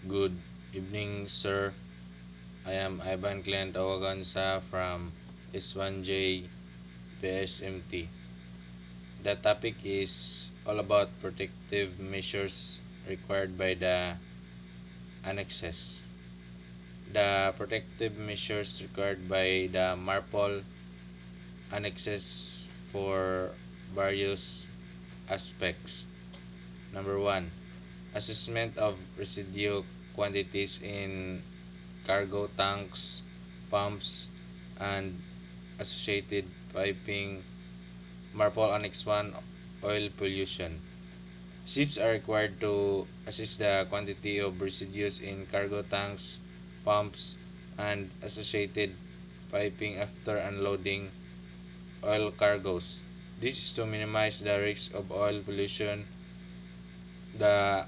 Good evening, sir. I am Ivan Client Awagansa from S1J PSMT. The topic is all about protective measures required by the annexes. The protective measures required by the MARPOL annexes for various aspects. Number 1, assessment of residue quantities in cargo tanks, pumps, and associated piping. MARPOL Annex 1, oil pollution. Ships are required to assess the quantity of residues in cargo tanks, pumps, and associated piping after unloading oil cargoes. This is to minimize the risk of oil pollution. The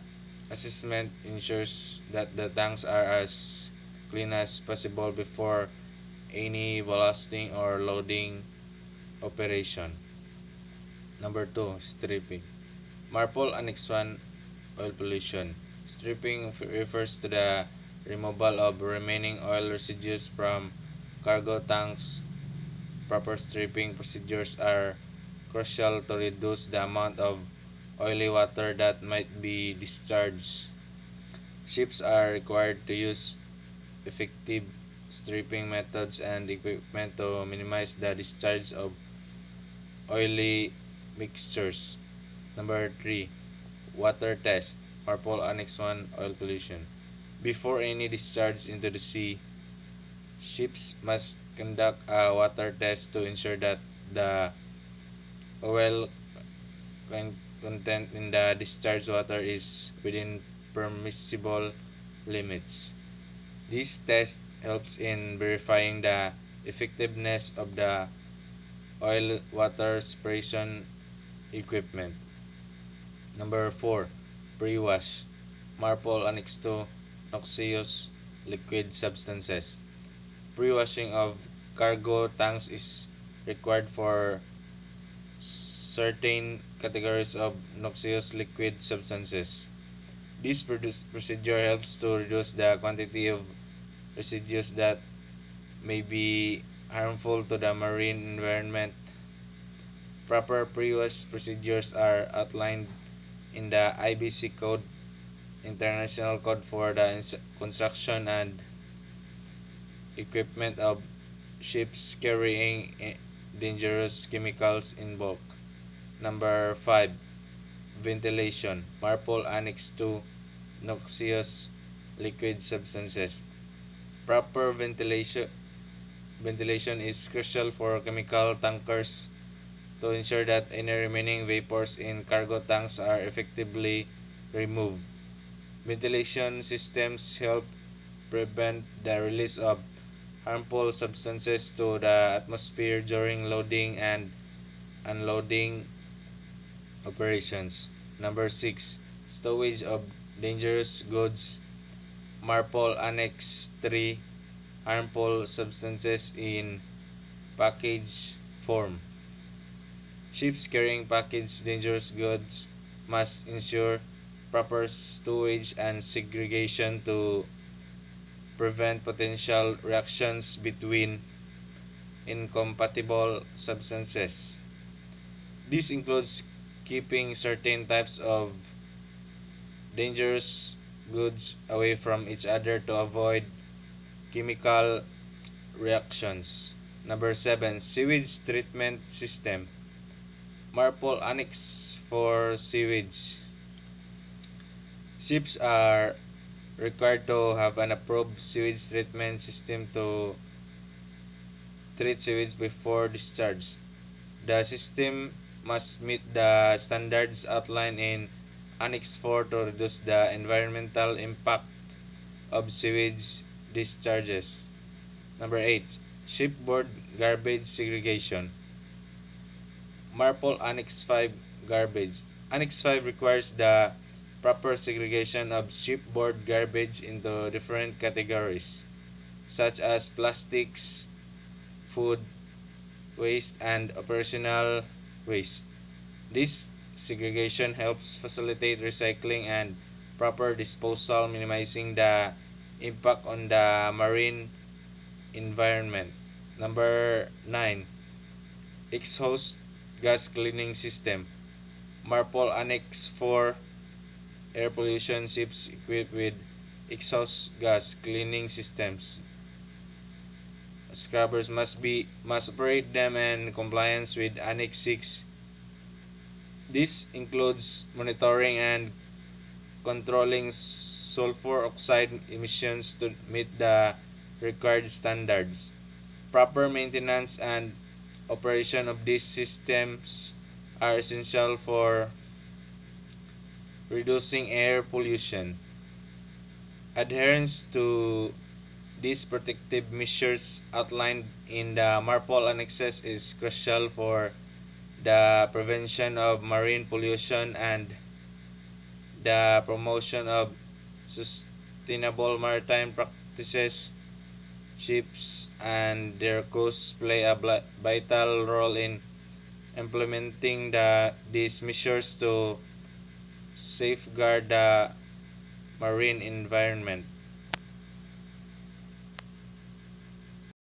assessment ensures that the tanks are as clean as possible before any ballasting or loading operation. Number 2, stripping. MARPOL Annex 1, oil pollution. Stripping refers to the removal of remaining oil residues from cargo tanks. Proper stripping procedures are crucial to reduce the amount of oily water that might be discharged. Ships are required to use effective stripping methods and equipment to minimize the discharge of oily mixtures. Number 3, water test. MARPOL Annex 1, oil pollution. Before any discharge into the sea, ships must conduct a water test to ensure that the oil content in the discharged water is within permissible limits. This test helps in verifying the effectiveness of the oil water separation equipment. Number 4, pre-wash. MARPOL Annex 2, noxious liquid substances. Pre-washing of cargo tanks is required for certain categories of noxious liquid substances. This procedure helps to reduce the quantity of residues that may be harmful to the marine environment. Proper pre-wash procedures are outlined in the IBC Code, International Code for the Construction and Equipment of Ships Carrying Dangerous Chemicals in Bulk. Number 5, ventilation. MARPOL Annex 2, noxious liquid substances. Proper ventilation is crucial for chemical tankers to ensure that any remaining vapors in cargo tanks are effectively removed. Ventilation systems help prevent the release of harmful substances to the atmosphere during loading and unloading operations. Number 6, stowage of dangerous goods. MARPOL Annex 3, harmful substances in package form. Ships carrying packaged dangerous goods must ensure proper stowage and segregation to prevent potential reactions between incompatible substances. This includes keeping certain types of dangerous goods away from each other to avoid chemical reactions. Number 7, sewage treatment system. MARPOL Annex for sewage. Ships are required to have an approved sewage treatment system to treat sewage before discharge. The system must meet the standards outlined in Annex 4 to reduce the environmental impact of sewage discharges. Number 8, shipboard garbage segregation. MARPOL Annex 5, garbage. Annex 5 requires the proper segregation of shipboard garbage into different categories, such as plastics, food waste, and operational waste. This segregation helps facilitate recycling and proper disposal, minimizing the impact on the marine environment. Number 9, exhaust gas cleaning system. MARPOL Annex 4 air pollution ships equipped with exhaust gas cleaning systems. Scrubbers must operate them in compliance with Annex 6. This includes monitoring and controlling sulfur oxide emissions to meet the required standards. Proper maintenance and operation of these systems are essential for reducing air pollution. Adherence to these protective measures outlined in the MARPOL annexes is crucial for the prevention of marine pollution and the promotion of sustainable maritime practices. Ships and their crews play a vital role in implementing these measures to safeguard the marine environment.